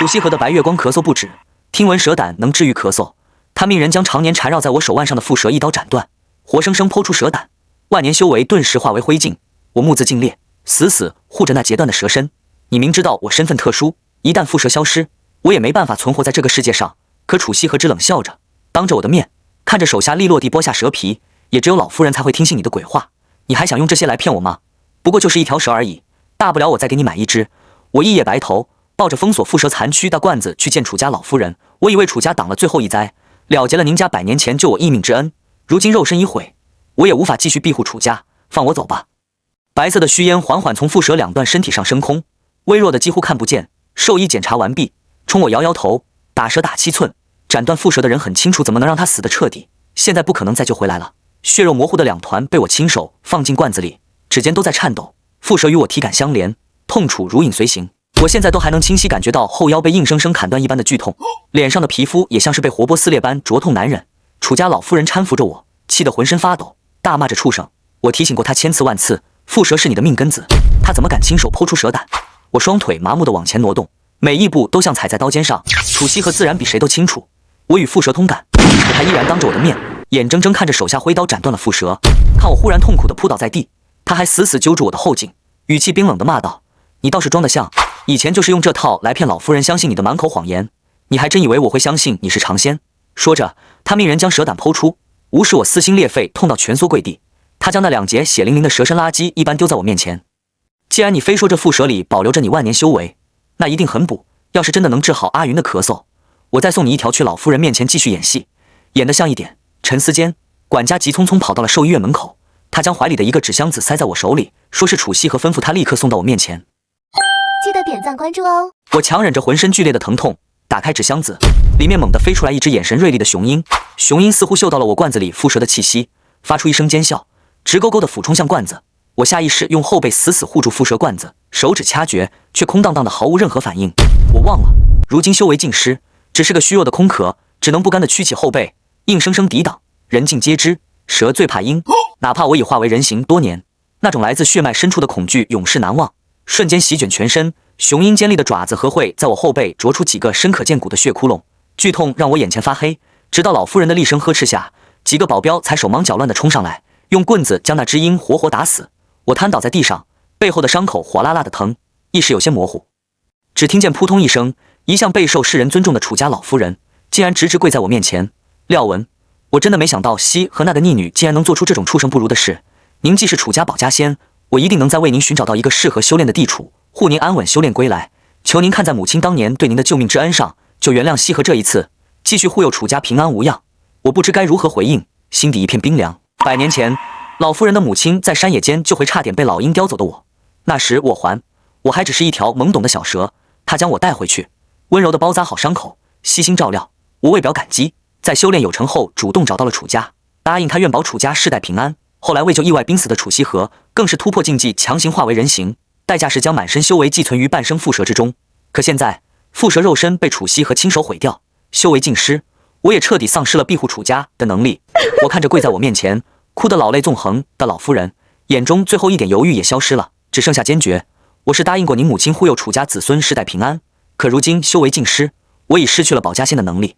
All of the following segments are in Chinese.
楚西河的白月光咳嗽不止，听闻蛇胆能治愈咳嗽，他命人将常年缠绕在我手腕上的蝮蛇一刀斩断，活生生剖出蛇胆，万年修为顿时化为灰烬。我目眦尽裂，死死护着那截断的蛇身。你明知道我身份特殊，一旦蝮蛇消失，我也没办法存活在这个世界上。可楚西河只冷笑着，当着我的面看着手下利落地剥下蛇皮，也只有老夫人才会听信你的鬼话。你还想用这些来骗我吗？不过就是一条蛇而已，大不了我再给你买一只。我一夜白头，抱着封锁蝮蛇残躯大罐子去见楚家老夫人。我以为楚家挡了最后一灾，了结了您家100年前救我一命之恩。如今肉身已毁，我也无法继续庇护楚家，放我走吧。白色的虚烟缓缓从蝮蛇两段身体上升空，微弱的几乎看不见。兽医检查完毕，冲我摇摇头，打蛇打7寸，斩断蝮蛇的人很清楚，怎么能让他死得彻底？现在不可能再救回来了。血肉模糊的2团被我亲手放进罐子里，指尖都在颤抖。蝮蛇与我体感相连，痛楚如影随形。我现在都还能清晰感觉到后腰被硬生生砍断一般的剧痛，脸上的皮肤也像是被活剥撕裂般灼痛难忍。楚家老夫人搀扶着我，气得浑身发抖，大骂着畜生。我提醒过他千次万次，蝮蛇是你的命根子，他怎么敢亲手剖出蛇胆？我双腿麻木地往前挪动，每一步都像踩在刀尖上。楚西河自然比谁都清楚，我与蝮蛇通感，可他依然当着我的面，眼睁睁看着手下挥刀斩断了蝮蛇。看我忽然痛苦地扑倒在地，他还死死揪住我的后颈，语气冰冷地骂道：“你倒是装得像，以前就是用这套来骗老夫人相信你的满口谎言，你还真以为我会相信你是尝鲜？”说着，他命人将蛇胆剖出，无视我撕心裂肺，痛到蜷缩跪地。他将那2截血淋淋的蛇身垃圾一般丢在我面前。既然你非说这蝮蛇里保留着你万年修为，那一定很补。要是真的能治好阿云的咳嗽，我再送你一条去老夫人面前继续演戏，演得像一点。沉思间，管家急匆匆跑到了兽医院门口，他将怀里的一个纸箱子塞在我手里，说是楚西河吩咐他立刻送到我面前。记得点赞关注哦。我强忍着浑身剧烈的疼痛，打开纸箱子，里面猛地飞出来一只眼神锐利的雄鹰。雄鹰似乎嗅到了我罐子里蝮蛇的气息，发出一声尖笑，直勾勾地俯冲向罐子。我下意识用后背死死护住蝮蛇罐子，手指掐诀，却空荡荡的毫无任何反应。我忘了，如今修为尽失，只是个虚弱的空壳，只能不甘地屈起后背，硬生生抵挡。人尽皆知，蛇最怕鹰，哪怕我已化为人形多年，那种来自血脉深处的恐惧永世难忘，瞬间席卷全身。雄鹰尖利的爪子和会在我后背啄出几个深可见骨的血窟窿，剧痛让我眼前发黑。直到老夫人的厉声呵斥下，几个保镖才手忙脚乱地冲上来，用棍子将那只鹰活活打死。我瘫倒在地上，背后的伤口火辣辣的疼，意识有些模糊。只听见扑通一声，一向备受世人尊重的楚家老夫人竟然直直跪在我面前。廖文，我真的没想到西和那个逆女竟然能做出这种畜生不如的事。您既是楚家保家仙，我一定能再为您寻找到一个适合修炼的地处，护您安稳修炼归来。求您看在母亲当年对您的救命之恩上，就原谅西和这一次，继续护佑楚家平安无恙。我不知该如何回应，心底一片冰凉。100年前，老夫人的母亲在山野间就会差点被老鹰叼走的我，那时我还只是一条懵懂的小蛇，她将我带回去，温柔地包扎好伤口，悉心照料。我为表感激，在修炼有成后主动找到了楚家，答应他愿保楚家世代平安。后来为救意外濒死的楚西河，更是突破禁忌，强行化为人形，代价是将满身修为寄存于半生蝮蛇之中。可现在蝮蛇肉身被楚西河亲手毁掉，修为尽失，我也彻底丧失了庇护楚家的能力。我看着跪在我面前哭得老泪纵横的老夫人，眼中最后一点犹豫也消失了，只剩下坚决。我是答应过您母亲护佑楚家子孙世代平安，可如今修为尽失，我已失去了保家仙的能力，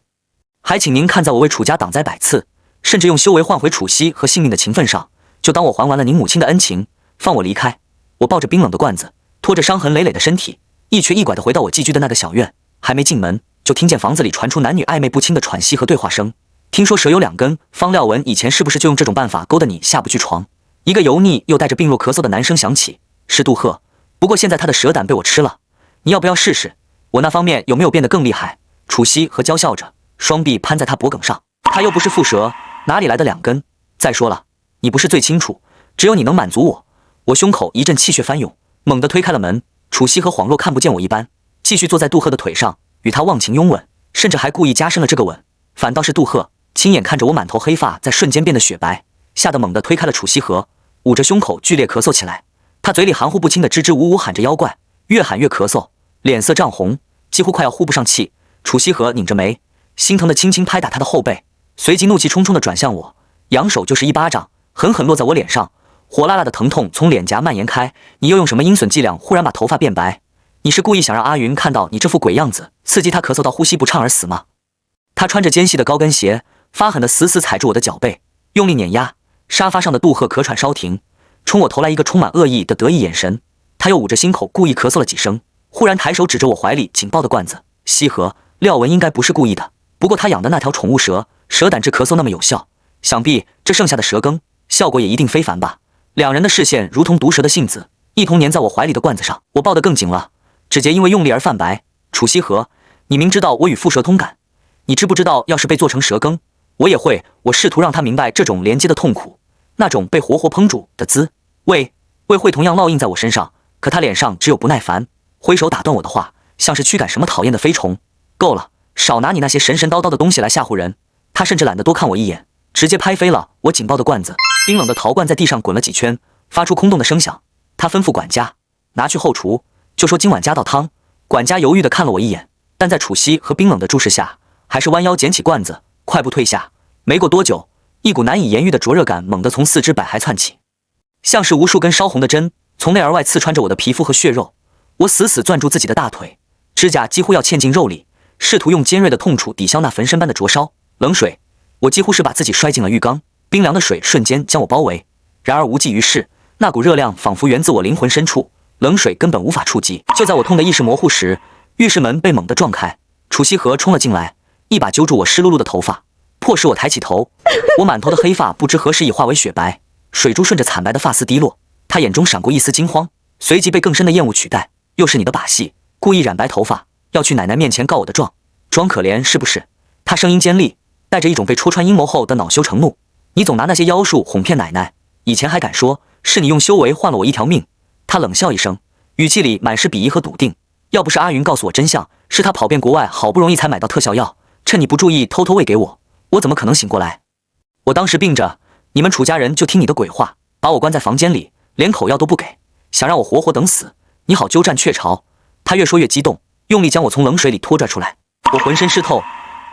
还请您看在我为楚家挡灾100次，甚至用修为换回楚西和性命的情分上，就当我还完了您母亲的恩情，放我离开。我抱着冰冷的罐子，拖着伤痕累累的身体，一瘸一拐地回到我寄居的那个小院。还没进门，就听见房子里传出男女暧昧不清的喘息和对话声。听说蛇有2根，方廖文以前是不是就用这种办法勾得你下不去床？一个油腻又带着病弱咳嗽的男声响起，是杜赫。不过现在他的蛇胆被我吃了，你要不要试试？我那方面有没有变得更厉害？楚西和娇笑着，双臂攀在他脖颈上。他又不是蝮蛇，哪里来的2根？再说了，你不是最清楚，只有你能满足我。我胸口一阵气血翻涌，猛地推开了门。楚西和恍若看不见我一般，继续坐在杜赫的腿上，与他忘情拥吻，甚至还故意加深了这个吻。反倒是杜赫亲眼看着我满头黑发在瞬间变得雪白，吓得猛地推开了楚西河，捂着胸口剧烈咳嗽起来。他嘴里含糊不清的支支吾吾喊着妖怪，越喊越咳嗽，脸色涨红，几乎快要呼不上气。楚西河拧着眉，心疼的轻轻拍打他的后背，随即怒气冲冲地转向我，扬手就是一巴掌，狠狠落在我脸上。火辣辣的疼痛从脸颊蔓延开。你又用什么阴损伎俩忽然把头发变白？你是故意想让阿云看到你这副鬼样子，刺激他咳嗽到呼吸不畅而死吗？他穿着尖细的高跟鞋，发狠地死死踩住我的脚背，用力碾压。沙发上的杜赫咳喘稍停，冲我投来一个充满恶意的得意眼神。他又捂着心口，故意咳嗽了几声，忽然抬手指着我怀里紧抱的罐子。西河，廖文应该不是故意的，不过他养的那条宠物蛇，蛇胆治咳嗽那么有效，想必这剩下的蛇羹效果也一定非凡吧。两人的视线如同毒蛇的性子，一同粘在我怀里的罐子上。我抱得更紧了，指节因为用力而泛白。楚西河，你明知道我与蝮蛇通感，你知不知道要是被做成蛇羹，我也会。我试图让他明白这种连接的痛苦，那种被活活烹煮的滋味会同样烙印在我身上，可他脸上只有不耐烦，挥手打断我的话，像是驱赶什么讨厌的飞虫。够了，少拿你那些神神叨叨的东西来吓唬人。他甚至懒得多看我一眼，直接拍飞了我紧抱的罐子，冰冷的陶罐在地上滚了几圈，发出空洞的声响。他吩咐管家拿去后厨，就说今晚加道汤。管家犹豫地看了我一眼，但在楚西和冰冷的注视下，还是弯腰捡起罐子，快步退下。没过多久，一股难以言喻的灼热感猛地从四肢百骸窜起，像是无数根烧红的针从内而外刺穿着我的皮肤和血肉。我死死攥住自己的大腿，指甲几乎要嵌进肉里，试图用尖锐的痛楚抵消那焚身般的灼烧。冷水，我几乎是把自己摔进了浴缸，冰凉的水瞬间将我包围。然而无济于事，那股热量仿佛源自我灵魂深处，冷水根本无法触及。就在我痛得意识模糊时，浴室门被猛地撞开，楚西河冲了进来，一把揪住我湿漉漉的头发，迫使我抬起头。我满头的黑发不知何时已化为雪白，水珠顺着惨白的发丝滴落。他眼中闪过一丝惊慌，随即被更深的厌恶取代。又是你的把戏，故意染白头发，要去奶奶面前告我的状，装可怜是不是？他声音尖利，带着一种被戳穿阴谋后的恼羞成怒。你总拿那些妖术哄骗奶奶，以前还敢说是你用修为换了我一条命。他冷笑一声，语气里满是鄙夷和笃定。要不是阿云告诉我真相，是他跑遍国外好不容易才买到特效药，趁你不注意偷偷喂给我，我怎么可能醒过来？我当时病着，你们楚家人就听你的鬼话，把我关在房间里，连口药都不给，想让我活活等死，你好鸠占鹊巢。他越说越激动，用力将我从冷水里拖拽出来。我浑身湿透，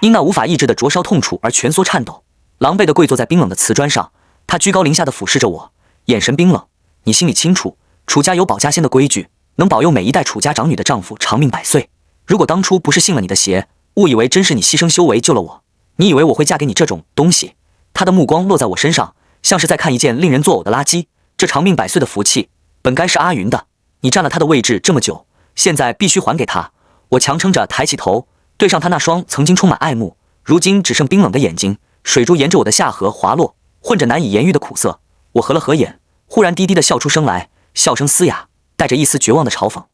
因那无法抑制的灼烧痛楚而蜷缩颤抖，狼狈地跪坐在冰冷的瓷砖上。他居高临下地俯视着我，眼神冰冷。你心里清楚，楚家有保家仙的规矩，能保佑每一代楚家长女的丈夫长命百岁。如果当初不是信了你的邪，误以为真是你牺牲修为救了我，你以为我会嫁给你这种东西？他的目光落在我身上，像是在看一件令人作呕的垃圾。这长命百岁的福气本该是阿云的，你占了他的位置这么久，现在必须还给他。我强撑着抬起头，对上他那双曾经充满爱慕，如今只剩冰冷的眼睛，水珠沿着我的下颌滑落，混着难以言喻的苦涩。我合了合眼，忽然低低地笑出声来，笑声嘶哑，带着一丝绝望的嘲讽。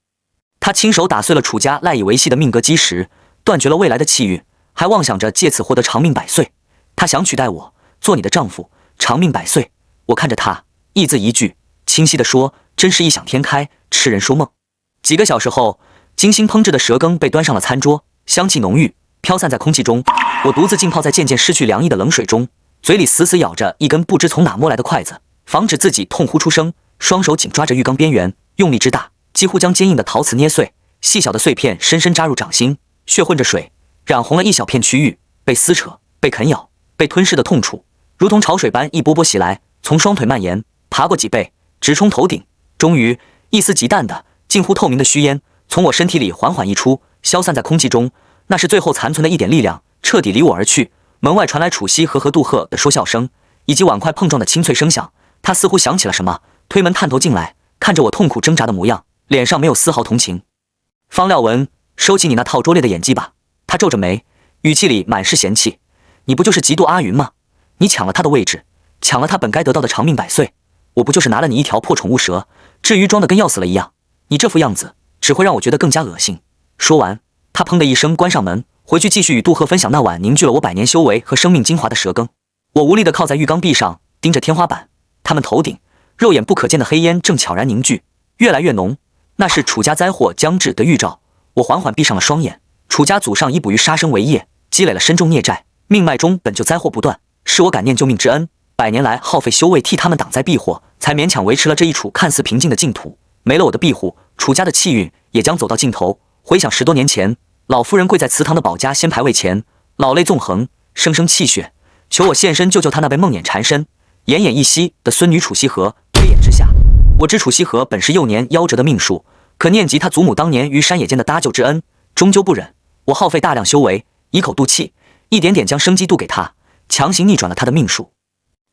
他亲手打碎了楚家赖以维系的命格基石，断绝了未来的气运，还妄想着借此获得长命百岁。他想取代我，做你的丈夫，长命百岁。我看着他，一字一句清晰地说，真是异想天开，痴人说梦。几个小时后，精心烹制的蛇羹被端上了餐桌，香气浓郁，飘散在空气中。我独自浸泡在渐渐失去凉意的冷水中，嘴里死死咬着一根不知从哪摸来的筷子，防止自己痛呼出声。双手紧抓着浴缸边缘，用力之大，几乎将坚硬的陶瓷捏碎，细小的碎片深深扎入掌心，血混着水，染红了一小片区域。被撕扯，被啃咬，被吞噬的痛楚，如同潮水般一波波袭来，从双腿蔓延，爬过脊背，直冲头顶。终于，一丝极淡的、近乎透明的虚烟从我身体里缓缓溢出，消散在空气中。那是最后残存的一点力量，彻底离我而去。门外传来楚西和杜赫的说笑声，以及碗筷碰撞的清脆声响。他似乎想起了什么，推门探头进来，看着我痛苦挣扎的模样，脸上没有丝毫同情。方廖文，收起你那套拙劣的演技吧。他皱着眉，语气里满是嫌弃。你不就是嫉妒阿云吗？你抢了他的位置，抢了他本该得到的长命百岁。我不就是拿了你一条破宠物蛇，至于装得跟要死了一样？你这副样子只会让我觉得更加恶心。说完，他砰的一声关上门，回去继续与杜赫分享那碗凝聚了我百年修为和生命精华的蛇羹。我无力地靠在浴缸壁上，盯着天花板。他们头顶肉眼不可见的黑烟正悄然凝聚，越来越浓，那是楚家灾祸将至的预兆。我缓缓闭上了双眼。楚家祖上以捕鱼杀生为业，积累了深重孽债，命脉中本就灾祸不断，是我感念救命之恩，百年来耗费修为替他们挡灾避祸，才勉强维持了这一处看似平静的净土。没了我的庇护，楚家的气运也将走到尽头。回想10多年前，老夫人跪在祠堂的保家仙牌位前，老泪纵横，声声泣血，求我现身救救她那被梦魇缠身、奄奄一息的孙女楚西河。推眼之下，我知楚西河本是幼年夭折的命数，可念及他祖母当年于山野间的搭救之恩，终究不忍。我耗费大量修为，以口渡气，一点点将生机渡给他，强行逆转了他的命数。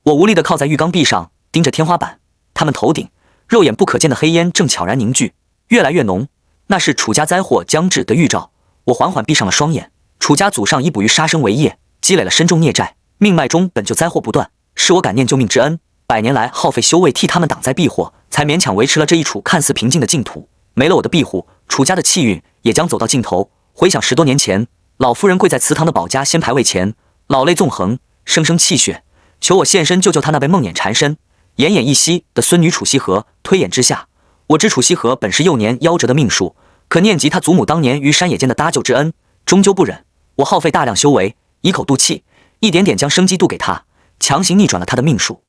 我无力地靠在浴缸壁上，盯着天花板。他们头顶肉眼不可见的黑烟正悄然凝聚，越来越浓。那是楚家灾祸将至的预兆。我缓缓闭上了双眼。楚家祖上以捕鱼杀生为业，积累了深重孽债，命脉中本就灾祸不断，是我感念救命之恩，百年来耗费修为替他们挡灾避祸，才勉强维持了这一处看似平静的净土。没了我的庇护，楚家的气运也将走到尽头。回想10多年前，老夫人跪在祠堂的保家仙牌位前，老泪纵横，声声泣血，求我现身救救她那被梦魇缠身、奄奄一息的孙女楚西河。推演之下，我知楚西河本是幼年夭折的命数，可念及他祖母当年于山野间的搭救之恩，终究不忍。我耗费大量修为，以口渡气，一点点将生机渡给他，强行逆转了他的命数。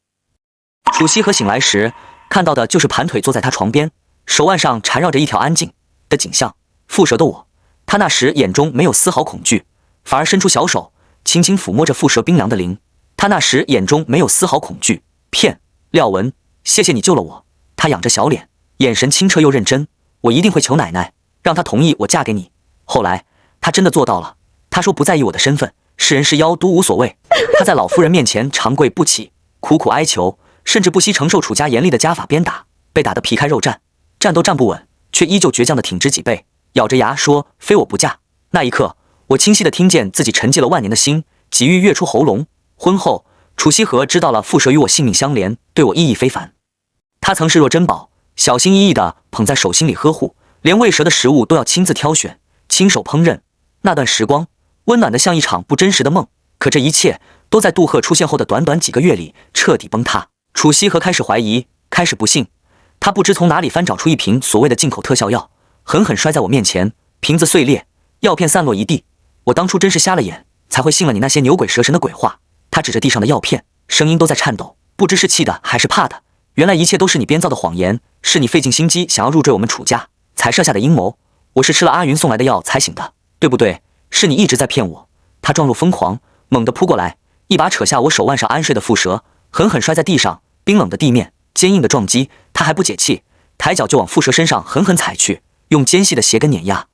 楚西河醒来时，看到的就是盘腿坐在他床边，手腕上缠绕着一条安静的景象。蝮蛇的我，他那时眼中没有丝毫恐惧，反而伸出小手，轻轻抚摸着蝮蛇冰凉的鳞。他那时眼中没有丝毫恐惧。廖文，谢谢你救了我。他仰着小脸，眼神清澈又认真。我一定会求奶奶，让她同意我嫁给你。后来，他真的做到了。他说不在意我的身份，是人是妖都无所谓。他在老夫人面前长跪不起，苦苦哀求，甚至不惜承受楚家严厉的家法鞭打，被打得皮开肉绽，站都站不稳，却依旧倔强地挺直脊背，咬着牙说非我不嫁。那一刻，我清晰地听见自己沉寂了万年的心几欲跃出喉咙。婚后，楚西河知道了蝮蛇与我性命相连，对我意义非凡。他曾视若珍宝，小心翼翼地捧在手心里呵护，连喂蛇的食物都要亲自挑选，亲手烹饪。那段时光温暖得像一场不真实的梦，可这一切都在杜赫出现后的短短几个月里彻底崩塌。楚西河开始怀疑，开始不信。他不知从哪里翻找出一瓶所谓的进口特效药，狠狠摔在我面前，瓶子碎裂，药片散落一地。我当初真是瞎了眼，才会信了你那些牛鬼蛇神的鬼话。他指着地上的药片，声音都在颤抖，不知是气的还是怕的。原来一切都是你编造的谎言，是你费尽心机想要入赘我们楚家才设下的阴谋。我是吃了阿云送来的药才醒的，对不对？是你一直在骗我。他状若疯狂，猛地扑过来，一把扯下我手腕上安睡的蝮蛇，狠狠摔在地上。冰冷的地面，坚硬的撞击，他还不解气，抬脚就往蝮蛇身上狠狠踩去，用尖细的鞋跟碾压。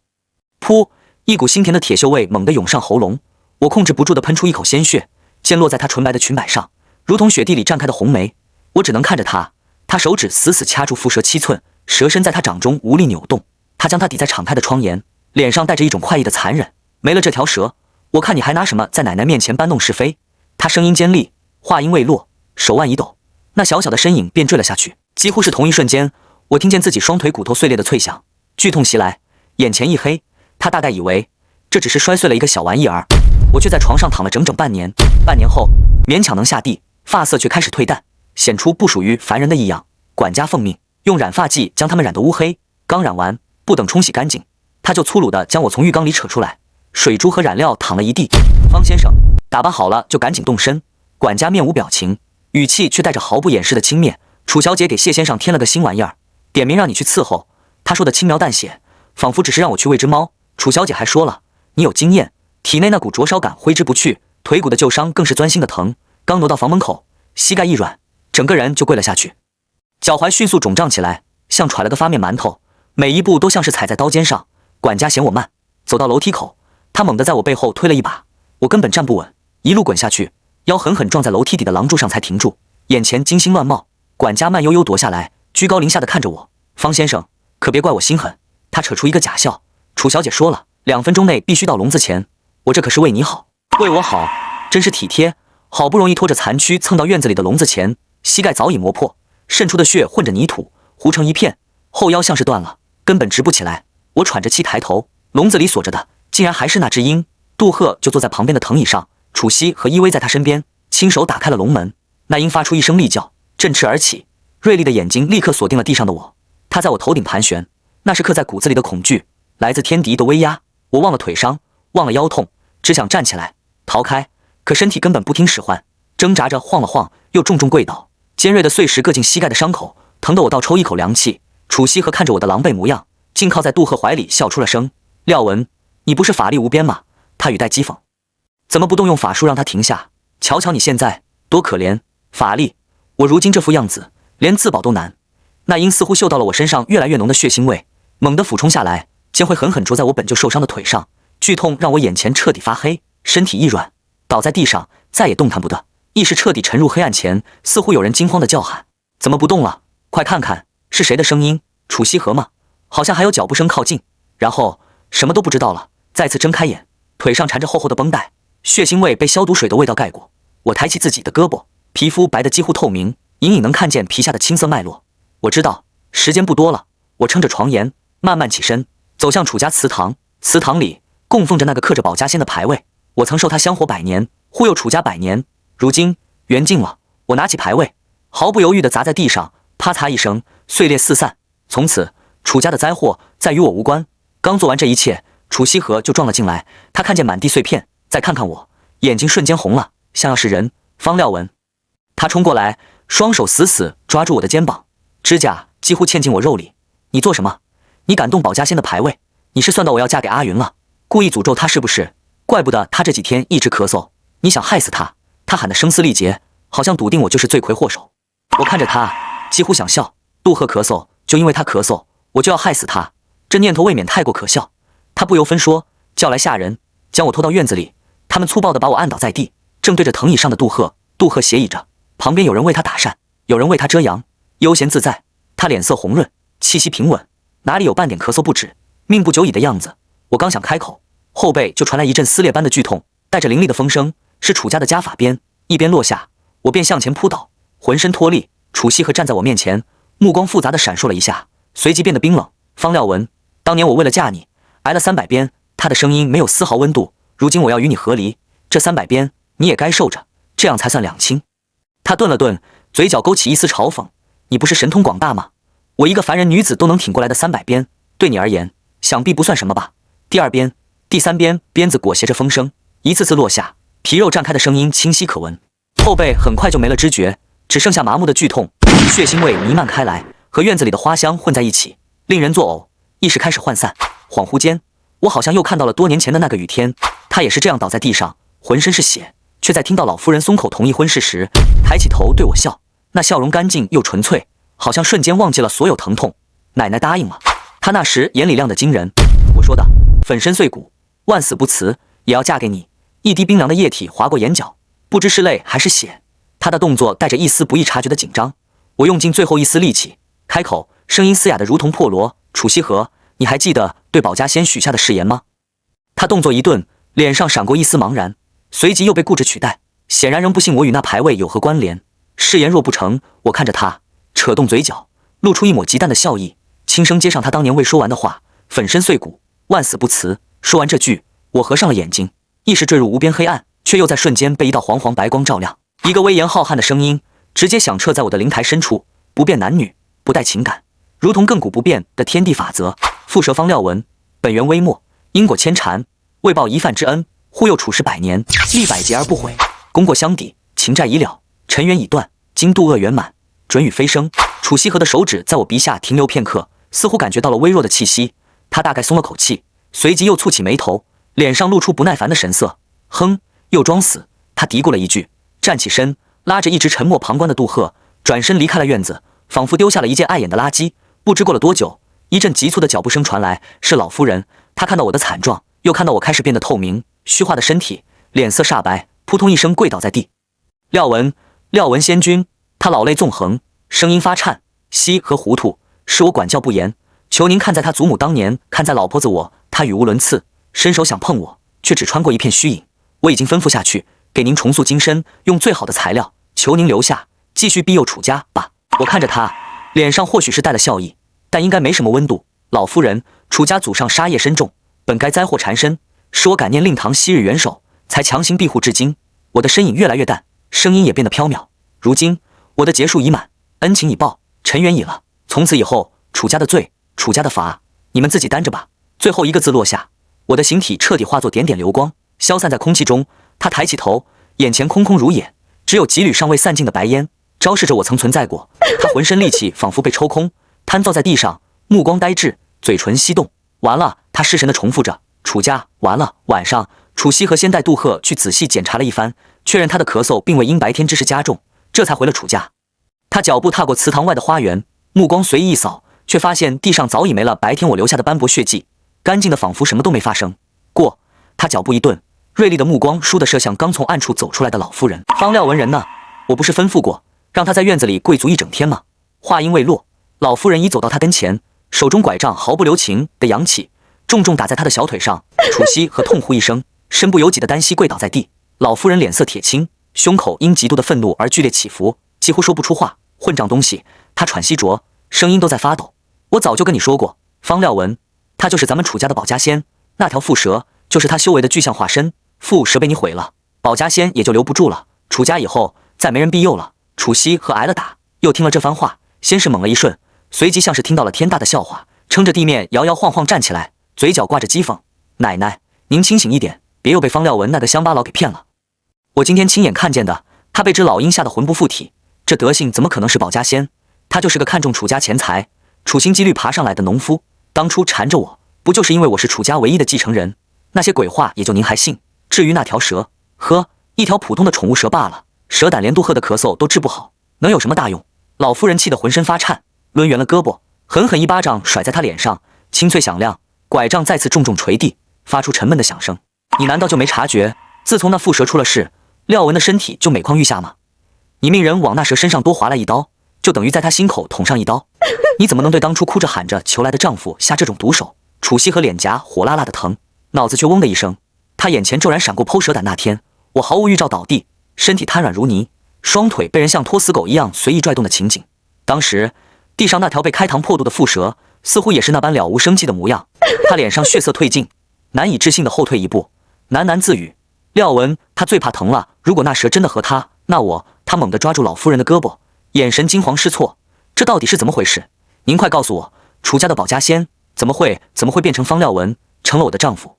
噗！一股腥甜的铁锈味猛地涌上喉咙，我控制不住地喷出一口鲜血，溅落在她纯白的裙摆上，如同雪地里绽开的红梅。我只能看着她，她手指死死掐住蝮蛇7寸，蛇身在她掌中无力扭动。她将它抵在敞开的窗沿，脸上带着一种快意的残忍。没了这条蛇，我看你还拿什么在奶奶面前搬弄是非？她声音尖利，话音未落，手腕一抖，那小小的身影便坠了下去。几乎是同一瞬间，我听见自己双腿骨头碎裂的脆响，剧痛袭来，眼前一黑。她大概以为这只是摔碎了一个小玩意儿，我却在床上躺了整整半年。半年后，勉强能下地，发色却开始褪淡，显出不属于凡人的异样。管家奉命用染发剂将它们染得乌黑，刚染完，不等冲洗干净，他就粗鲁地将我从浴缸里扯出来，水珠和染料淌了一地。方先生，打扮好了就赶紧动身。管家面无表情，语气却带着毫不掩饰的轻蔑。楚小姐给谢先生添了个新玩意儿，点名让你去伺候。他说的轻描淡写，仿佛只是让我去喂只猫。楚小姐还说了，你有经验，体内那股灼烧感挥之不去，腿骨的旧伤更是钻心的疼。刚挪到房门口，膝盖一软，整个人就跪了下去，脚踝迅速肿胀起来，像揣了个发面馒头，每一步都像是踩在刀尖上。管家嫌我慢，走到楼梯口，他猛地在我背后推了一把，我根本站不稳，一路滚下去，腰狠狠撞在楼梯底的廊柱上才停住，眼前金星乱冒。管家慢悠悠踱下来，居高临下的看着我，方先生，可别怪我心狠。他扯出一个假笑，楚小姐说了，2分钟内必须到笼子前，我这可是为你好。为我好，真是体贴。好不容易拖着残躯蹭到院子里的笼子前，膝盖早已磨破，渗出的血混着泥土，糊成一片，后腰像是断了，根本直不起来。我喘着气抬头，笼子里锁着的竟然还是那只鹰。杜赫就坐在旁边的藤椅上，楚西和依偎在他身边，亲手打开了笼门。那鹰发出一声厉叫，振翅而起，锐利的眼睛立刻锁定了地上的我。它在我头顶盘旋，那是刻在骨子里的恐惧，来自天敌的威压。我忘了腿伤，忘了腰痛，只想站起来逃开，可身体根本不听使唤，挣扎着晃了晃，又重重跪倒。尖锐的碎石硌进膝盖的伤口，疼得我倒抽一口凉气。楚西和看着我的狼狈模样，竟靠在杜赫怀里笑出了声。廖文，你不是法力无边吗？他语带讥讽，怎么不动用法术让他停下？瞧瞧你现在多可怜，法力，我如今这副样子，连自保都难。那鹰似乎嗅到了我身上越来越浓的血腥味，猛地俯冲下来，将会狠狠啄在我本就受伤的腿上，剧痛让我眼前彻底发黑，身体一软，倒在地上，再也动弹不得，意识彻底沉入黑暗前，似乎有人惊慌地叫喊：“怎么不动了？快看看，是谁的声音？楚西河吗？”好像还有脚步声靠近，然后什么都不知道了。再次睁开眼，腿上缠着厚厚的绷带，血腥味被消毒水的味道盖过。我抬起自己的胳膊，皮肤白得几乎透明，隐隐能看见皮下的青色脉络。我知道时间不多了，我撑着床沿，慢慢起身，走向楚家祠堂。祠堂里供奉着那个刻着保家仙的牌位，我曾受他香火100年，护佑楚家100年。如今缘尽了，我拿起牌位，毫不犹豫地砸在地上，啪嚓一声，碎裂四散。从此楚家的灾祸再与我无关。刚做完这一切，楚西河就撞了进来。他看见满地碎片，再看看我，眼睛瞬间红了，像要是人。方廖文，他冲过来，双手死死抓住我的肩膀，指甲几乎嵌进我肉里。你做什么？你敢动保家仙的牌位？你是算到我要嫁给阿云了，故意诅咒他是不是？怪不得他这几天一直咳嗽。你想害死他？他喊得声嘶力竭，好像笃定我就是罪魁祸首。我看着他，几乎想笑。杜贺咳嗽，就因为他咳嗽，我就要害死他，这念头未免太过可笑。他不由分说叫来下人，将我拖到院子里。他们粗暴地把我按倒在地，正对着藤椅上的杜贺。杜贺斜倚着，旁边有人为他打扇，有人为他遮阳，悠闲自在。他脸色红润，气息平稳，哪里有半点咳嗽不止、命不久矣的样子。我刚想开口，后背就传来一阵撕裂般的剧痛，带着凌厉的风声，是楚家的家法鞭。一边落下，我便向前扑倒，浑身脱力。楚西河站在我面前，目光复杂地闪烁了一下，随即变得冰冷。方廖文，当年我为了嫁你，挨了300鞭。他的声音没有丝毫温度。如今我要与你和离，这300鞭你也该受着，这样才算两清。他顿了顿，嘴角勾起一丝嘲讽：你不是神通广大吗？我一个凡人女子都能挺过来的300鞭，对你而言想必不算什么吧。第2鞭、第3鞭，鞭子裹挟着风声，一次次落下，皮肉绽开的声音清晰可闻。后背很快就没了知觉，只剩下麻木的剧痛，血腥味弥漫开来，和院子里的花香混在一起，令人作呕。意识开始涣散，恍惚间，我好像又看到了多年前的那个雨天，他也是这样倒在地上，浑身是血，却在听到老夫人松口同意婚事时，抬起头对我笑，那笑容干净又纯粹，好像瞬间忘记了所有疼痛。奶奶答应了，她那时眼里亮得惊人。我说的粉身碎骨，万死不辞，也要嫁给你。一滴冰凉的液体划过眼角，不知是泪还是血。她的动作带着一丝不易察觉的紧张，我用尽最后一丝力气开口，声音嘶哑得如同破锣：楚西河，你还记得对保家仙许下的誓言吗？他动作一顿，脸上闪过一丝茫然，随即又被固执取代，显然仍不信我与那牌位有何关联。誓言若不成，我看着他扯动嘴角，露出一抹极淡的笑意，轻声接上他当年未说完的话：粉身碎骨，万死不辞。说完这句，我合上了眼睛，意识坠入无边黑暗，却又在瞬间被一道黄黄白光照亮。一个威严浩瀚的声音直接响彻在我的灵台深处：不变男女，不带情感，如同亘古不变的天地法则。蝮蛇方廖文，本源微末，因果牵缠，为报一饭之恩，护佑楚氏100年，历百劫而不悔。功过相抵，情债已了，尘缘已断，今渡厄圆满，准予飞升。楚西河的手指在我鼻下停留片刻，似乎感觉到了微弱的气息，他大概松了口气，随即又蹙起眉头，脸上露出不耐烦的神色。哼，又装死。他嘀咕了一句，站起身，拉着一直沉默旁观的杜贺，转身离开了院子，仿佛丢下了一件碍眼的垃圾。不知过了多久，一阵急促的脚步声传来，是老夫人。她看到我的惨状，又看到我开始变得透明虚化的身体，脸色煞白，扑通一声跪倒在地。廖文，廖文仙君。他老泪纵横，声音发颤：西和糊涂，是我管教不严，求您看在他祖母当年看在老婆子我。他语无伦次，伸手想碰我，却只穿过一片虚影。我已经吩咐下去，给您重塑金身，用最好的材料，求您留下，继续庇佑楚家吧。我看着他，脸上或许是带了笑意，但应该没什么温度。老夫人，楚家祖上杀业深重，本该灾祸缠身，是我感念令堂昔日元首，才强行庇护至今。我的身影越来越淡，声音也变得飘渺。如今我的劫数已满，恩情已报，尘缘已了。从此以后，楚家的罪，楚家的罚，你们自己担着吧。最后一个字落下，我的形体彻底化作点点流光，消散在空气中。他抬起头，眼前空空如也，只有几缕尚未散尽的白烟，昭示着我曾存在过。他浑身力气仿佛被抽空，瘫坐在地上，目光呆滞，嘴唇翕动。完了，他失神地重复着：楚家完了。晚上，楚西和先带杜贺去仔细检查了一番，确认他的咳嗽并未因白天之事加重，这才回了楚家。他脚步踏过祠堂外的花园，目光随意一扫，却发现地上早已没了白天我留下的斑驳血迹，干净的仿佛什么都没发生过。他脚步一顿，锐利的目光倏地射向刚从暗处走出来的老妇人。方廖文人呢？我不是吩咐过让他在院子里跪足一整天吗？话音未落，老妇人已走到他跟前，手中拐杖毫不留情地扬起，重重打在他的小腿上。楚西和痛呼一声，身不由己地单膝跪倒在地。老妇人脸色铁青，胸口因极度的愤怒而剧烈起伏，几乎说不出话。混账东西！他喘息着，声音都在发抖。我早就跟你说过，方廖文，他就是咱们楚家的保家仙，那条蝮蛇就是他修为的具象化身。蝮蛇被你毁了，保家仙也就留不住了。楚家以后再没人庇佑了。楚西和挨了打，又听了这番话，先是懵了一瞬，随即像是听到了天大的笑话，撑着地面摇摇晃晃站起来，嘴角挂着讥讽：“奶奶，您清醒一点，别又被方廖文那个乡巴佬给骗了。我今天亲眼看见的，他被只老鹰吓得魂不附体，这德性怎么可能是保家仙？他就是个看中楚家钱财、处心积虑爬上来的农夫。当初缠着我，不就是因为我是楚家唯一的继承人？那些鬼话也就您还信？至于那条蛇，呵，一条普通的宠物蛇罢了，蛇胆连杜赫的咳嗽都治不好，能有什么大用？”老夫人气得浑身发颤，抡圆了胳膊，狠狠一巴掌甩在他脸上，清脆响亮，拐杖再次重重捶地，发出沉闷的响声。你难道就没察觉，自从那蝮蛇出了事，廖文的身体就每况愈下吗？你命人往那蛇身上多划了一刀，就等于在他心口捅上一刀。你怎么能对当初哭着喊着求来的丈夫下这种毒手？楚西和脸颊火辣辣的疼，脑子却嗡的一声。他眼前骤然闪过剖蛇胆那天，我毫无预兆倒地，身体瘫软如泥，双腿被人像拖死狗一样随意拽动的情景。当时地上那条被开膛破肚的蝮蛇，似乎也是那般了无生机的模样。他脸上血色褪尽，难以置信的后退一步，喃喃自语：“廖文，他最怕疼了。如果那蛇真的和他，那我……”他猛地抓住老夫人的胳膊，眼神惊惶失措。这到底是怎么回事？您快告诉我，楚家的保家仙怎么会变成方廖文，成了我的丈夫？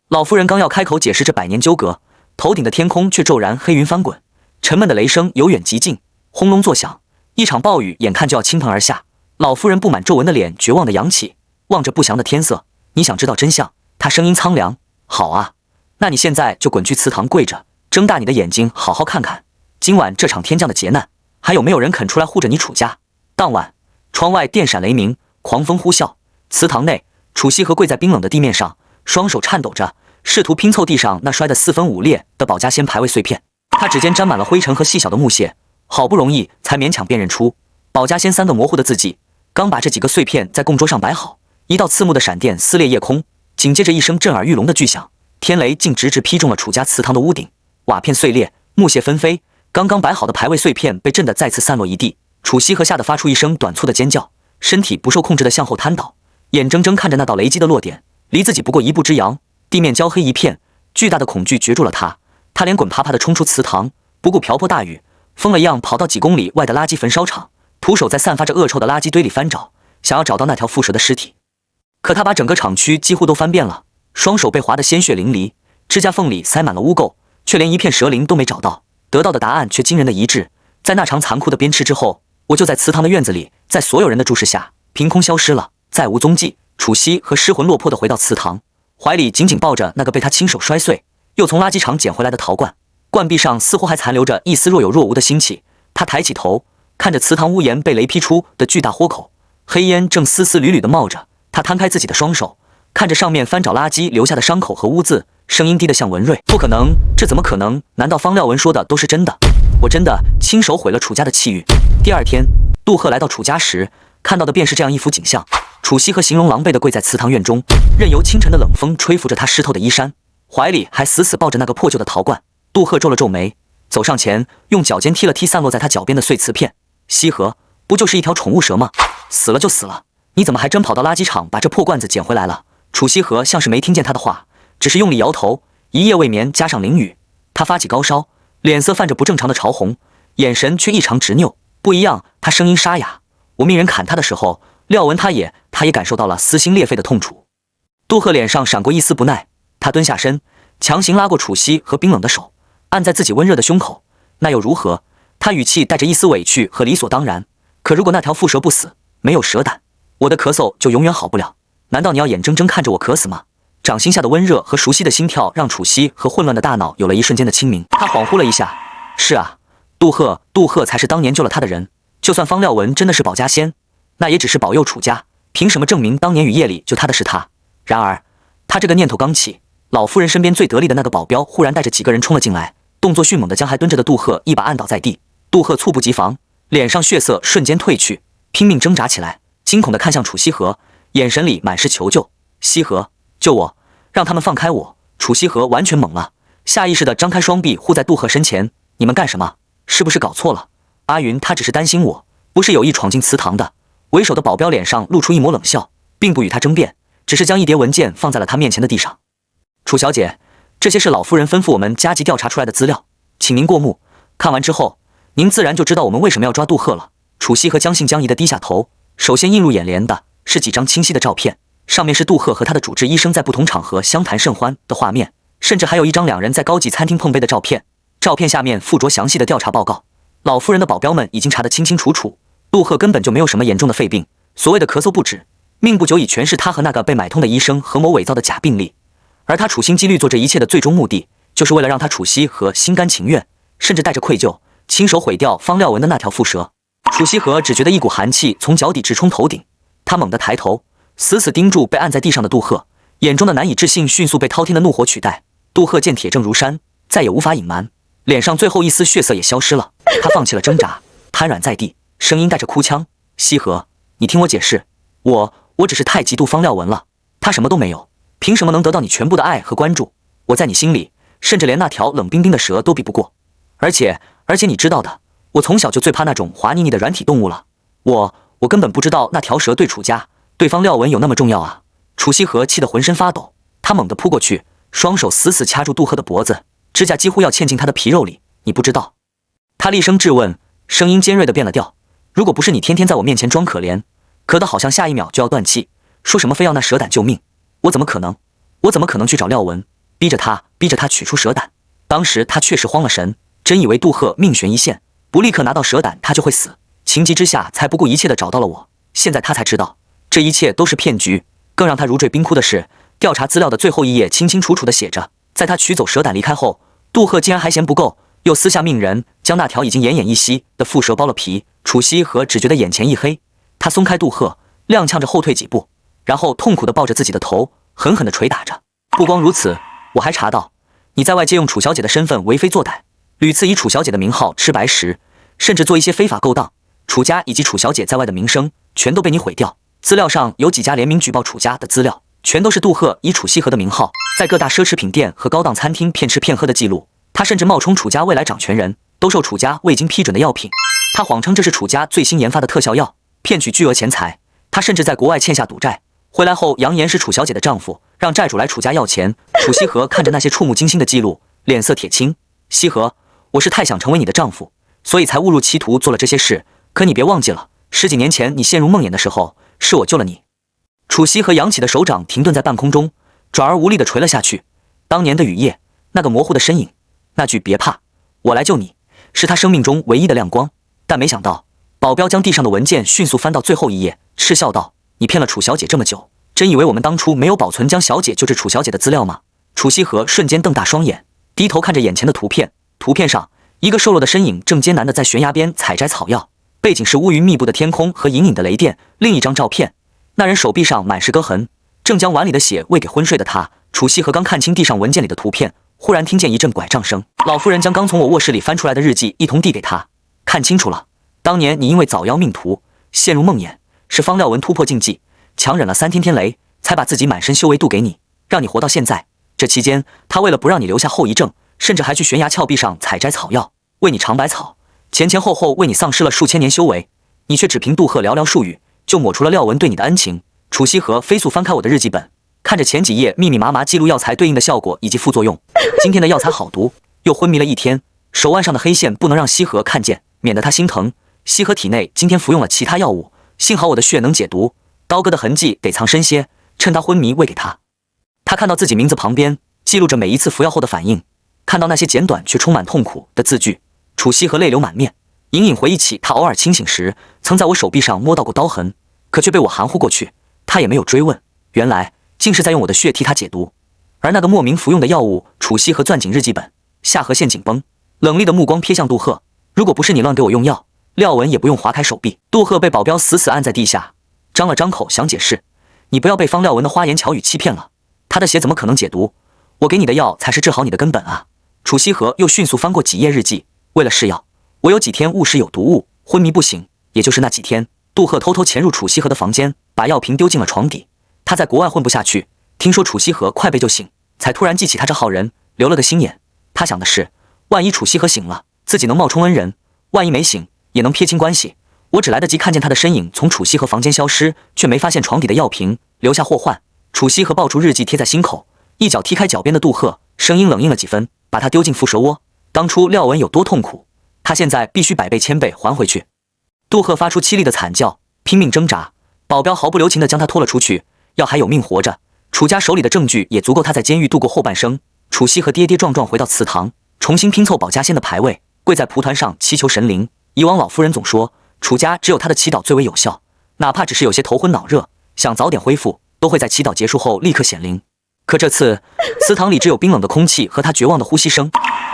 老夫人刚要开口解释这百年纠葛，头顶的天空却骤然黑云翻滚，沉闷的雷声由远及近，轰隆作响，一场暴雨眼看就要倾盆而下。老夫人布满皱纹的脸绝望地扬起，望着不祥的天色。你想知道真相？她声音苍凉。好啊，那你现在就滚去祠堂跪着，睁大你的眼睛，好好看看，今晚这场天降的劫难，还有没有人肯出来护着你楚家？当晚，窗外电闪雷鸣，狂风呼啸。祠堂内，楚西和跪在冰冷的地面上，双手颤抖着，试图拼凑地上那摔得四分五裂的保家仙牌位碎片。他指尖沾满了灰尘和细小的木屑，好不容易才勉强辨认出保家仙三个模糊的字迹。刚把这几个碎片在供桌上摆好，一道刺目的闪电撕裂夜空，紧接着一声震耳欲聋的巨响，天雷竟直直劈中了楚家祠堂的屋顶，瓦片碎裂，木屑纷飞，刚刚摆好的牌位碎片被震得再次散落一地。楚西和吓得发出一声短促的尖叫，身体不受控制地向后瘫倒，眼睁睁看着那道雷击的落点离自己不过一步之遥。地面焦黑一片，巨大的恐惧攫住了他，他连滚爬爬地冲出祠堂，不顾瓢泼大雨，疯了一样跑到几公里外的垃圾焚烧厂，徒手在散发着恶臭的垃圾堆里翻找，想要找到那条蝮蛇的尸体。可他把整个厂区几乎都翻遍了，双手被划得鲜血淋漓，指甲缝里塞满了污垢，却连一片蛇鳞都没找到。得到的答案却惊人的一致，在那场残酷的鞭笞之后，我就在祠堂的院子里，在所有人的注视下凭空消失了，再无踪迹。楚西和失魂落魄地回到祠堂，怀里紧紧抱着那个被他亲手摔碎又从垃圾场捡回来的陶罐，罐壁上似乎还残留着一丝若有若无的腥气。他抬起头，看着祠堂屋檐被雷劈出的巨大豁口，黑烟正丝丝缕缕地冒着。他摊开自己的双手，看着上面翻找垃圾留下的伤口和污渍，声音低得像文瑞：“不可能，这怎么可能？难道方廖文说的都是真的？我真的亲手毁了楚家的气运。”第二天，杜赫来到楚家时，看到的便是这样一幅景象。楚西和形容狼狈地跪在祠堂院中，任由清晨的冷风吹拂着他湿透的衣衫，怀里还死死抱着那个破旧的陶罐。杜赫皱了皱眉，走上前，用脚尖踢了踢散落在他脚边的碎瓷片。西河，不就是一条宠物蛇吗？死了就死了，你怎么还真跑到垃圾场把这破罐子捡回来了？楚西河像是没听见他的话，只是用力摇头。一夜未眠加上淋雨，他发起高烧，脸色泛着不正常的潮红，眼神却异常执拗。不一样，他声音沙哑：“我命人砍他的时候，廖文他也感受到了撕心裂肺的痛楚。”杜赫脸上闪过一丝不耐，他蹲下身，强行拉过楚西和冰冷的手，按在自己温热的胸口。那又如何？他语气带着一丝委屈和理所当然。可如果那条蝮蛇不死，没有蛇胆，我的咳嗽就永远好不了。难道你要眼睁睁看着我渴死吗？掌心下的温热和熟悉的心跳让楚西和混乱的大脑有了一瞬间的清明。他恍惚了一下，是啊，杜赫才是当年救了他的人。就算方廖文真的是保家仙，那也只是保佑楚家，凭什么证明当年雨夜里就他的是他？然而，他这个念头刚起，老夫人身边最得力的那个保镖忽然带着几个人冲了进来，动作迅猛地将还蹲着的杜赫一把按倒在地。杜赫猝不及防，脸上血色瞬间褪去，拼命挣扎起来，惊恐地看向楚西河，眼神里满是求救。西河，救我！让他们放开我！楚西河完全懵了，下意识地张开双臂护在杜赫身前。你们干什么？是不是搞错了？阿云他只是担心我，不是有意闯进祠堂的。为首的保镖脸上露出一抹冷笑，并不与他争辩，只是将一叠文件放在了他面前的地上。楚小姐，这些是老夫人吩咐我们加急调查出来的资料，请您过目。看完之后，您自然就知道我们为什么要抓杜赫了。楚西和将信将疑地低下头，首先映入眼帘的是几张清晰的照片，上面是杜赫和他的主治医生在不同场合相谈甚欢的画面，甚至还有一张两人在高级餐厅碰杯的照片。照片下面附着详细的调查报告。老夫人的保镖们已经查得清清楚楚，杜赫根本就没有什么严重的肺病，所谓的咳嗽不止，命不久已全是他和那个被买通的医生合谋伪造的假病例。而他处心积虑做这一切的最终目的，就是为了让他楚西和心甘情愿，甚至带着愧疚，亲手毁掉方廖文的那条蝮蛇。楚西河只觉得一股寒气从脚底直冲头顶，他猛地抬头，死死盯住被按在地上的杜赫，眼中的难以置信迅速被滔天的怒火取代。杜赫见铁证如山，再也无法隐瞒，脸上最后一丝血色也消失了，他放弃了挣扎，瘫软在地，声音带着哭腔：西河，你听我解释，我只是太嫉妒方廖文了，他什么都没有，凭什么能得到你全部的爱和关注？我在你心里，甚至连那条冷冰冰的蛇都比不过。而且你知道的，我从小就最怕那种滑腻腻的软体动物了。我根本不知道那条蛇对楚家、对方廖文有那么重要啊！楚西河气得浑身发抖，他猛地扑过去，双手死死掐住杜赫的脖子，指甲几乎要嵌进他的皮肉里。你不知道？他厉声质问，声音尖锐的变了调。如果不是你天天在我面前装可怜，咳得好像下一秒就要断气，说什么非要那蛇胆救命，我怎么可能去找廖文，逼着他取出蛇胆？当时他确实慌了神，真以为杜赫命悬一线，不立刻拿到蛇胆他就会死，情急之下才不顾一切的找到了我。现在他才知道这一切都是骗局。更让他如坠冰窟的是，调查资料的最后一页清清楚楚的写着，在他取走蛇胆离开后，杜赫竟然还嫌不够，又私下命人将那条已经奄奄一息的蝮蛇剥了皮。楚西河只觉得眼前一黑，他松开杜赫，踉跄着后退几步，然后痛苦地抱着自己的头，狠狠地捶打着。不光如此，我还查到你在外借用楚小姐的身份为非作歹，屡次以楚小姐的名号吃白食，甚至做一些非法勾当。楚家以及楚小姐在外的名声全都被你毁掉。资料上有几家联名举报楚家的资料，全都是杜赫以楚西河的名号在各大奢侈品店和高档餐厅骗吃骗喝的记录。他甚至冒充楚家未来掌权人，兜售楚家未经批准的药品。他谎称这是楚家最新研发的特效药，骗取巨额钱财。他甚至在国外欠下赌债，回来后扬言是楚小姐的丈夫，让债主来楚家要钱。楚西河看着那些触目惊心的记录，脸色铁青。西河，我是太想成为你的丈夫，所以才误入歧途做了这些事。可你别忘记了，10几年前你陷入梦魇的时候，是我救了你。楚西河扬起的手掌停顿在半空中，转而无力地垂了下去。当年的雨夜，那个模糊的身影，那句别怕，我来救你，是他生命中唯一的亮光。但没想到，保镖将地上的文件迅速翻到最后一页，嗤笑道：你骗了楚小姐这么久，真以为我们当初没有保存将小姐救治楚小姐的资料吗？楚西河瞬间瞪大双眼，低头看着眼前的图片，图片上一个瘦弱的身影正艰难地在悬崖边采摘草药，背景是乌云密布的天空和隐隐的雷电。另一张照片，那人手臂上满是割痕，正将碗里的血喂给昏睡的他。楚西河刚看清地上文件里的图片，忽然听见一阵拐杖声。老夫人将刚从我卧室里翻出来的日记一同递给他，看清楚了，当年你因为早夭命途，陷入梦魇，是方廖文突破禁忌，强忍了3天天雷，才把自己满身修为渡给你，让你活到现在。这期间，他为了不让你留下后遗症，甚至还去悬崖峭壁上采摘草药，为你尝百草，前后后为你丧失了数千年修为，你却只凭杜赫寥寥数语就抹除了廖文对你的恩情。楚西河飞速翻开我的日记本，看着前几页密密麻麻记录药材对应的效果以及副作用。今天的药材好毒，又昏迷了1天，手腕上的黑线不能让西河看见，免得他心疼。西河体内今天服用了其他药物，幸好我的血能解毒，刀割的痕迹得藏深些，趁他昏迷喂给他。他看到自己名字旁边记录着每一次服药后的反应，看到那些简短却充满痛苦的字句，楚西河泪流满面，隐隐回忆起他偶尔清醒时曾在我手臂上摸到过刀痕，可却被我含糊过去。他也没有追问，原来竟是在用我的血替他解毒。而那个莫名服用的药物，楚西河攥紧日记本，下颌线紧绷，冷厉的目光瞥向杜赫。如果不是你乱给我用药，廖文也不用划开手臂。杜赫被保镖死死按在地下，张了张口想解释：“你不要被方廖文的花言巧语欺骗了，他的血怎么可能解毒？我给你的药才是治好你的根本啊！”楚西河又迅速翻过几页日记，为了试药，我有几天误食有毒物，昏迷不醒。也就是那几天，杜赫偷偷潜入楚西河的房间，把药瓶丢进了床底。他在国外混不下去，听说楚西河快被救醒，才突然记起他这号人，留了个心眼。他想的是，万一楚西河醒了，自己能冒充恩人；万一没醒，也能撇清关系。我只来得及看见他的身影从楚西河房间消失，却没发现床底的药瓶，留下祸患。楚西河抱住日记贴在心口，一脚踢开脚边的杜赫，声音冷硬了几分，把他丢进蝮蛇窝。当初廖文有多痛苦，他现在必须百倍千倍还回去。杜赫发出凄厉的惨叫，拼命挣扎，保镖毫不留情地将他拖了出去。要还有命活着，楚家手里的证据也足够他在监狱度过后半生。楚西和跌跌撞撞回到祠堂，重新拼凑保家仙的牌位，跪在蒲团上祈求神灵。以往老夫人总说，楚家只有他的祈祷最为有效，哪怕只是有些头昏脑热，想早点恢复，都会在祈祷结束后立刻显灵。可这次，祠堂里只有冰冷的空气和他绝望的呼吸声。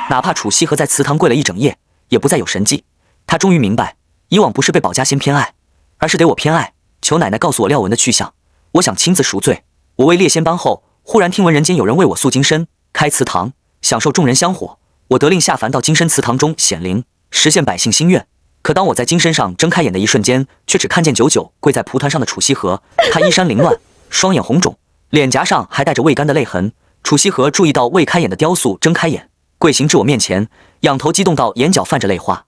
哪怕楚西和在祠堂跪了一整夜，也不再有神迹。他终于明白，以往不是被保家仙偏爱，而是得我偏爱。求奶奶告诉我廖文的去向，我想亲自赎罪。我位列仙班后，忽然听闻人间有人为我塑金身，开祠堂，享受众人香火。我得令下凡到金身祠堂中显灵，实现百姓心愿。可当我在金身上睁开眼的一瞬间，却只看见久久跪在蒲团上的楚西河。他衣衫凌乱，双眼红肿，脸颊上还带着未干的泪痕。楚西河注意到未开眼的雕塑，睁开眼，跪行至我面前，仰头激动到眼角泛着泪花。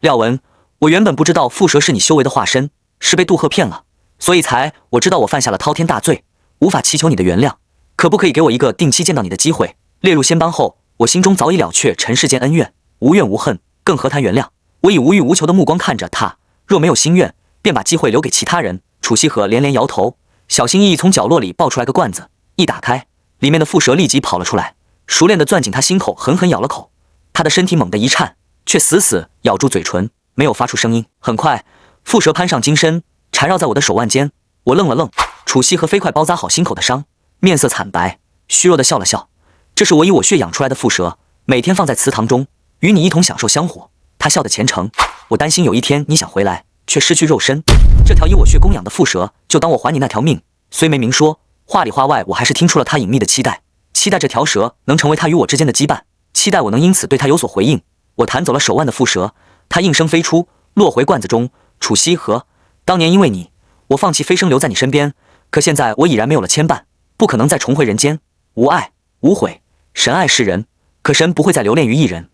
廖文，我原本不知道蝮蛇是你修为的化身，是被杜赫骗了，所以我知道我犯下了滔天大罪，无法祈求你的原谅。可不可以给我一个定期见到你的机会？列入仙班后，我心中早已了却尘世间恩怨，无怨无恨，更何谈原谅？我以无欲无求的目光看着他，若没有心愿，便把机会留给其他人。楚西河连连摇头，小心翼翼从角落里抱出来个罐子，一打开，里面的蝮蛇立即跑了出来，熟练地攥紧他心口，狠狠咬了口。他的身体猛地一颤，却死死咬住嘴唇，没有发出声音。很快，蝮蛇攀上金身，缠绕在我的手腕间。我愣了愣，楚西河飞快包扎好心口的伤，面色惨白，虚弱地笑了笑。这是我以我血养出来的蝮蛇，每天放在祠堂中，与你一同享受香火。他笑得虔诚。我担心有一天你想回来，却失去肉身，这条以我血供养的蝮蛇，就当我还你那条命。虽没明说，话里话外我还是听出了他隐秘的期待，期待这条蛇能成为他与我之间的羁绊，期待我能因此对他有所回应。我弹走了手腕的蝮蛇，它应声飞出，落回罐子中。楚西河，当年因为你，我放弃飞升留在你身边，可现在我已然没有了牵绊，不可能再重回人间。无爱无悔，神爱世人，可神不会再留恋于一人。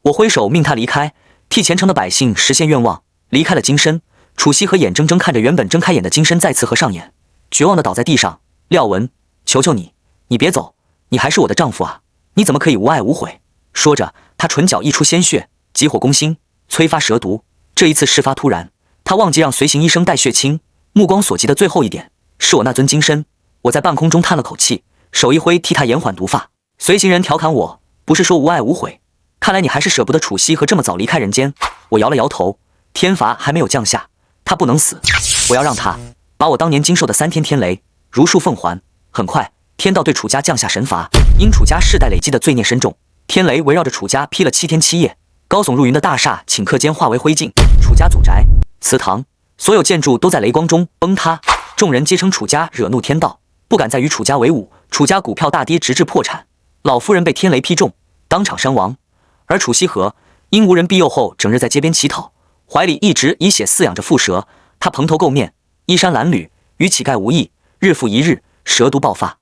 我挥手命他离开，替虔诚的百姓实现愿望，离开了金身。楚西河眼睁睁看着原本睁开眼的金身再次合上眼，绝望地倒在地上。廖文，求求你，你别走，你还是我的丈夫啊，你怎么可以无爱无悔？说着，他唇角溢出鲜血，急火攻心，催发蛇毒。这一次事发突然，他忘记让随行医生带血清，目光所及的最后一点是我那尊金身。我在半空中叹了口气，手一挥替他延缓毒发。随行人调侃我，不是说无爱无悔，看来你还是舍不得楚西和这么早离开人间。我摇了摇头，天罚还没有降下，他不能死，我要让他把我当年经受的3天天雷如数奉还。很快，天道对楚家降下神罚，因楚家世代累积的罪孽深重，天雷围绕着楚家劈了7天7夜，高耸入云的大厦顷刻间化为灰烬，楚家祖宅、祠堂，所有建筑都在雷光中崩塌。众人皆称楚家惹怒天道，不敢再与楚家为伍。楚家股票大跌，直至破产，老夫人被天雷劈中，当场身亡。而楚西河因无人庇佑后，整日在街边乞讨，怀里一直以血饲养着蝮蛇。他蓬头垢面，衣衫褴褛，与乞丐无异。日复一日，蛇毒爆发。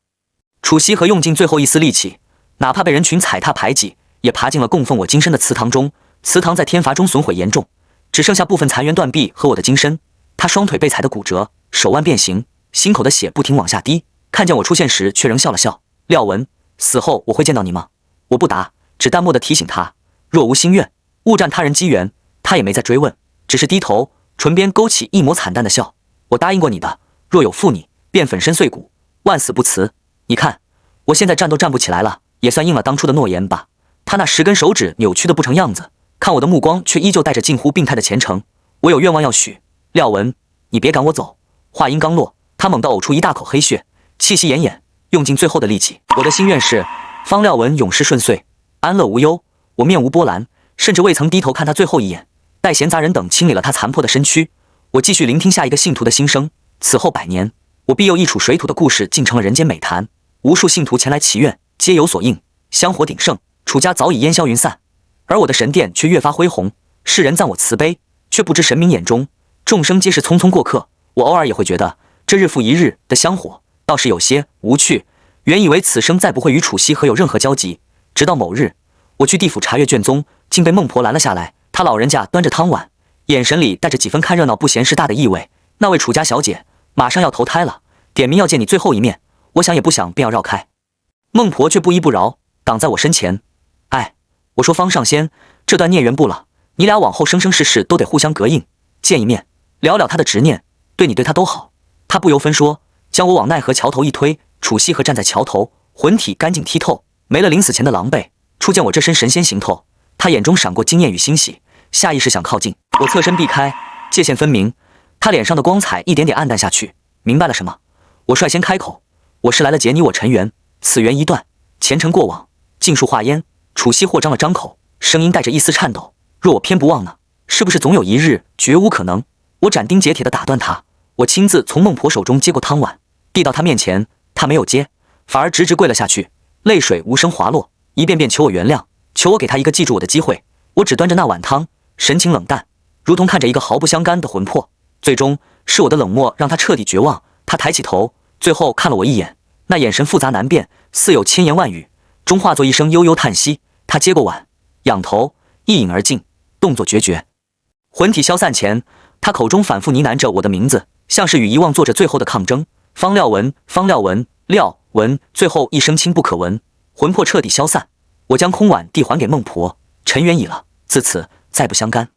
楚西河用尽最后一丝力气，哪怕被人群踩踏排挤，也爬进了供奉我金身的祠堂中。祠堂在天罚中损毁严重，只剩下部分残垣断壁和我的金身。他双腿被踩得骨折，手腕变形，心口的血不停往下滴。看见我出现时，却仍笑了笑。廖文，死后我会见到你吗？我不答，只淡漠地提醒他，若无心愿，勿占他人机缘。他也没再追问，只是低头，唇边勾起一抹惨淡的笑。我答应过你的，若有负你，便粉身碎骨，万死不辞。你看，我现在站都站不起来了，也算应了当初的诺言吧。他那10根手指扭曲的不成样子，看我的目光却依旧带着近乎病态的虔诚。我有愿望要许，廖文，你别赶我走。话音刚落，他猛地呕出一大口黑血，气息奄奄，用尽最后的力气。我的心愿是方廖文永世顺遂，安乐无忧。我面无波澜，甚至未曾低头看他最后一眼，待闲杂人等清理了他残破的身躯，我继续聆听下一个信徒的心声。此后100年，我庇佑一处水土的故事竟成了人间美谈，无数信徒前来祈愿，皆有所应，香火鼎盛，楚家早已烟消云散，而我的神殿却越发恢宏。世人赞我慈悲，却不知神明眼中众生皆是匆匆过客。我偶尔也会觉得，这日复一日的香火倒是有些无趣。原以为此生再不会与楚西河有任何交集，直到某日，我去地府查阅卷宗，竟被孟婆拦了下来。她老人家端着汤碗，眼神里带着几分看热闹不嫌事大的意味。那位楚家小姐马上要投胎了，点名要见你最后一面。我想也不想，便要绕开，孟婆却不依不饶，挡在我身前。哎，我说方上仙，这段孽缘不了，你俩往后生生世世都得互相隔应，见一面，聊聊他的执念，对你对他都好。他不由分说，将我往奈何桥头一推，楚西河站在桥头，魂体干净剔透，没了临死前的狼狈。初见我这身神仙行头，他眼中闪过惊艳与欣喜，下意识想靠近，我侧身避开，界限分明。他脸上的光彩一点点暗淡下去，明白了什么？我率先开口，我是来了结你我尘缘，此缘一断，前尘过往尽数化烟。楚西或张了张口，声音带着一丝颤抖，若我偏不忘呢，是不是总有一日绝无可能？我斩钉截铁地打断他，我亲自从孟婆手中接过汤碗，递到他面前，他没有接，反而直直跪了下去，泪水无声滑落，一遍遍求我原谅，求我给他一个记住我的机会。我只端着那碗汤，神情冷淡，如同看着一个毫不相干的魂魄。最终是我的冷漠让他彻底绝望，他抬起头，最后看了我一眼，那眼神复杂难辨，似有千言万语，终化作一声悠悠叹息。他接过碗，仰头一饮而尽，动作决绝。魂体消散前，他口中反复呢喃着我的名字，像是与遗忘做着最后的抗争。方廖文，方廖文，廖文，最后一声轻不可闻，魂魄彻底消散。我将空碗递还给孟婆，尘缘已了，自此再不相干。